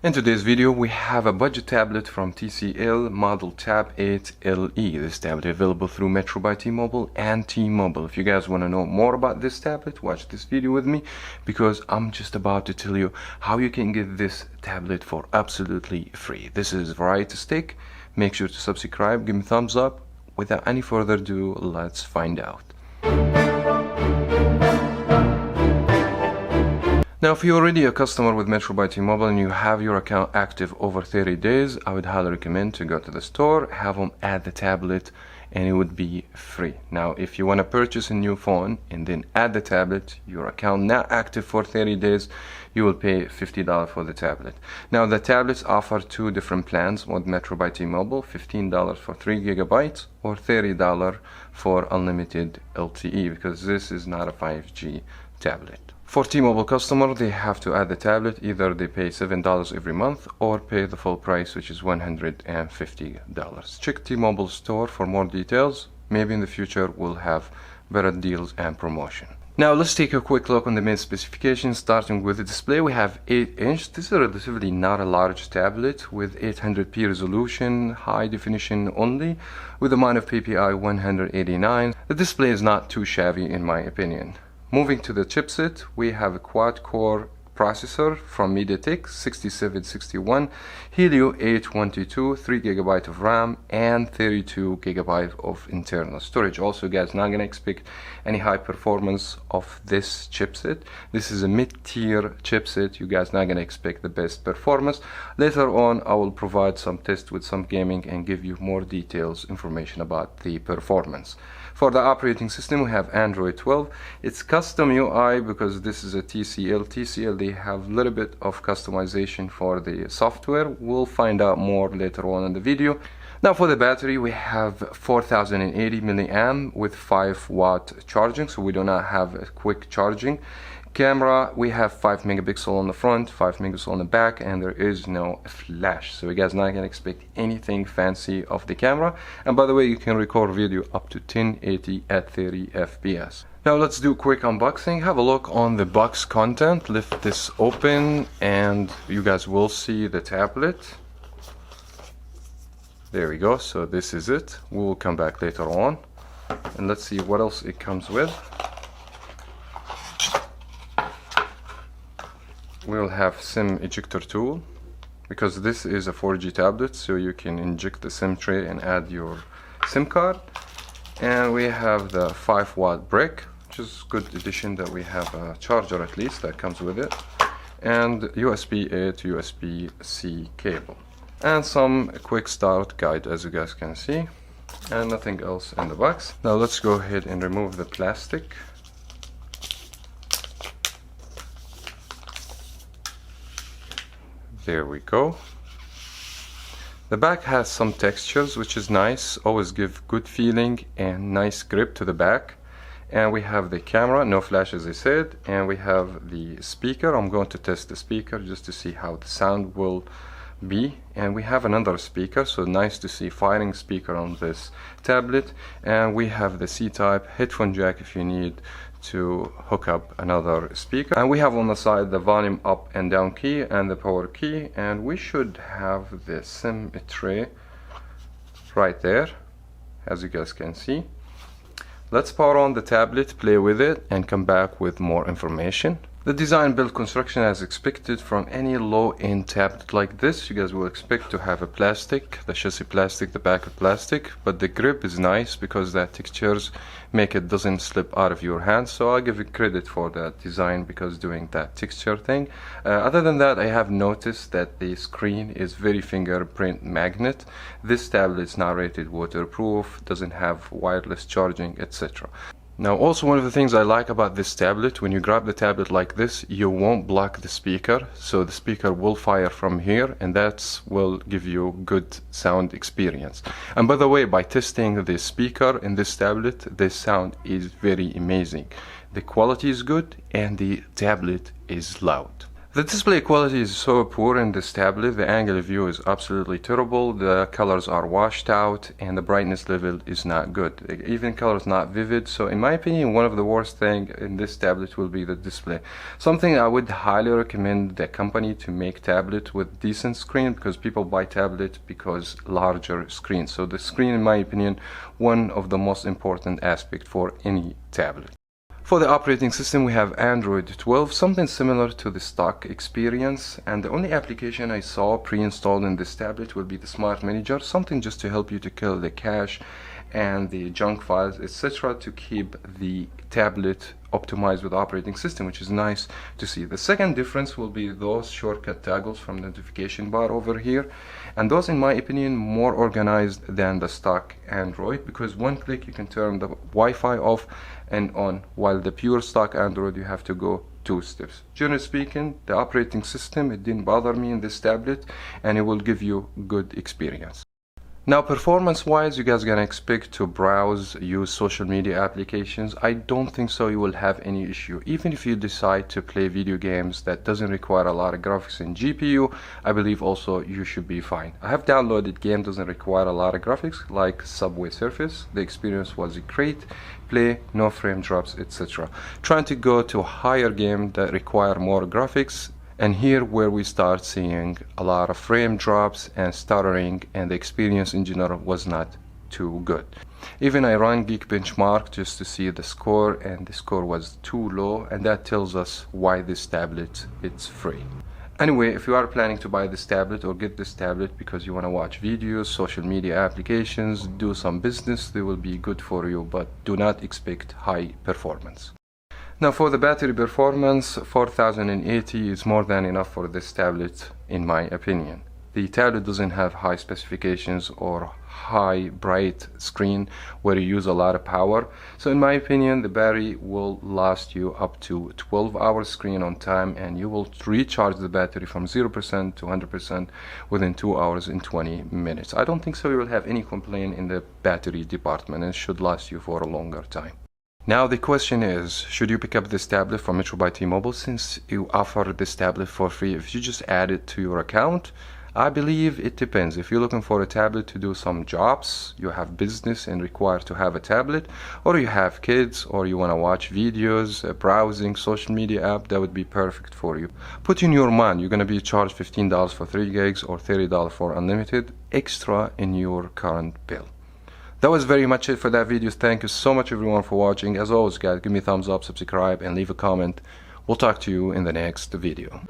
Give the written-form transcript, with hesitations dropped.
In today's video, we have a budget tablet from TCL model Tab 8LE. This tablet available through Metro by T-Mobile and T-Mobile. If you guys want to know more about this tablet, watch this video with me because I'm just about to tell you how you can get this tablet for absolutely free. This is Variety Stick. Make sure to subscribe, give me a thumbs up. Without any further ado, let's find out. Now, if you're already a customer with Metro by T-Mobile and you have your account active over 30 days, I would highly recommend to go to the store, have them add the tablet, and it would be free. Now, if you want to purchase a new phone and then add the tablet, your account not active for 30 days, you will pay $50 for the tablet. Now, the tablets offer two different plans with Metro by T-Mobile, $15 for 3 GB or $30 for unlimited LTE, because this is not a 5G tablet. For T-Mobile customer, they have to add the tablet. Either they pay $7 every month or pay the full price, which is $150. Check T-Mobile store for more details. Maybe in the future we'll have better deals and promotion. Now let's take a quick look on the main specifications. Starting with the display, we have 8-inch. This is relatively not a large tablet with 800p resolution, high definition only, with a amount of PPI 189. The display is not too shabby in my opinion. Moving to the chipset, we have a quad-core processor from MediaTek 6761, Helio 812, 3 GB of RAM and 32 GB of internal storage. Also, guys, not gonna expect any high performance of this chipset. This is a mid-tier chipset. You guys not gonna expect the best performance. Later on, I will provide some tests with some gaming and give you more details, information about the performance. For the operating system, we have Android 12. It's custom UI because this is a TCL. They have a little bit of customization for the software. We'll find out more later on in the video. Now for the battery, we have 4080 milliamp with 5-watt charging, so we do not have a quick charging. Camera, we have 5 megapixel on the front, 5 megapixel on the back, and there is no flash, so you guys not gonna expect anything fancy of the camera. And by the way, you can record video up to 1080 at 30 fps. Now let's do a quick unboxing. Have a look on the box content. Lift this open and you guys will see the tablet. There we go. So this is it. We'll come back later on and let's see what else it comes with. We'll have SIM ejector tool because this is a 4G tablet, so you can inject the SIM tray and add your SIM card. And we have the 5-watt brick, which is good addition that we have a charger at least that comes with it, and USB-A to USB-C cable, and some quick start guide as you guys can see, and nothing else in the box. Now let's go ahead and remove the plastic. There we go. The back has some textures, which is nice. Always give good feeling and nice grip to the back. And we have the camera, no flash as I said, and we have the speaker. I'm going to test the speaker just to see how the sound will be. And we have another speaker, so nice to see firing speaker on this tablet. And we have the C-type headphone jack if you need to hook up another speaker. And we have on the side the volume up and down key and the power key, and we should have the SIM tray right there as you guys can see. Let's power on the tablet, play with it, and come back with more information. The design build construction as expected from any low-end tablet like this. You guys will expect to have a plastic, the chassis plastic, the back of plastic, but the grip is nice because that textures make it doesn't slip out of your hand. So I'll give you credit for that design because doing that texture thing. Other than that, I have noticed that the screen is very fingerprint magnet. This tablet is not rated waterproof, doesn't have wireless charging, etc. Now also one of the things I like about this tablet, when you grab the tablet like this, you won't block the speaker, so the speaker will fire from here and that will give you good sound experience. And by the way, by testing the speaker in this tablet, the sound is very amazing. The quality is good and the tablet is loud. The display quality is so poor in this tablet. The angle of view is absolutely terrible. The colors are washed out and the brightness level is not good. Even color is not vivid. So in my opinion, one of the worst thing in this tablet will be the display. Something I would highly recommend the company to make tablet with decent screen, because people buy tablet because larger screen. So the screen, in my opinion, one of the most important aspect for any tablet. For the operating system, we have Android 12, something similar to the stock experience, and the only application I saw pre-installed in this tablet will be the Smart Manager, something just to help you to kill the cache and the junk files, etc., to keep the tablet optimized with operating system, which is nice to see. The second difference will be those shortcut toggles from the notification bar over here, and those, in my opinion, more organized than the stock Android, because one click you can turn the Wi-Fi off and on, while the pure stock Android you have to go 2 steps. Generally speaking, the operating system, it didn't bother me in this tablet, and it will give you good experience. Now, performance wise, you guys are gonna expect to browse, use social media applications. I don't think so you will have any issue. Even if you decide to play video games that doesn't require a lot of graphics in GPU, I believe also you should be fine. I have downloaded game doesn't require a lot of graphics, like Subway Surface. The experience was great. Play, no frame drops, etc. Trying to go to a higher game that require more graphics, and here where we start seeing a lot of frame drops and stuttering, and the experience in general was not too good. Even I ran Geekbenchmark just to see the score, and the score was too low, and that tells us why this tablet it's free. Anyway, if you are planning to buy this tablet or get this tablet because you want to watch videos, social media applications, do some business, they will be good for you, but do not expect high performance. Now, for the battery performance, 4080 is more than enough for this tablet, in my opinion. The tablet doesn't have high specifications or high bright screen where you use a lot of power. So in my opinion, the battery will last you up to 12 hours screen on time, and you will recharge the battery from 0% to 100% within 2 hours and 20 minutes. I don't think so you will have any complaint in the battery department, and it should last you for a longer time. Now the question is, should you pick up this tablet from Metro by T-Mobile, since you offer this tablet for free if you just add it to your account? I believe it depends. If you're looking for a tablet to do some jobs, you have business and require to have a tablet, or you have kids, or you want to watch videos, browsing, social media app, that would be perfect for you. Put in your mind, you're going to be charged $15 for 3 gigs or $30 for unlimited extra in your current bill. That was very much it for that video. Thank you so much everyone for watching. As always, guys, give me a thumbs up, subscribe, and leave a comment. We'll talk to you in the next video.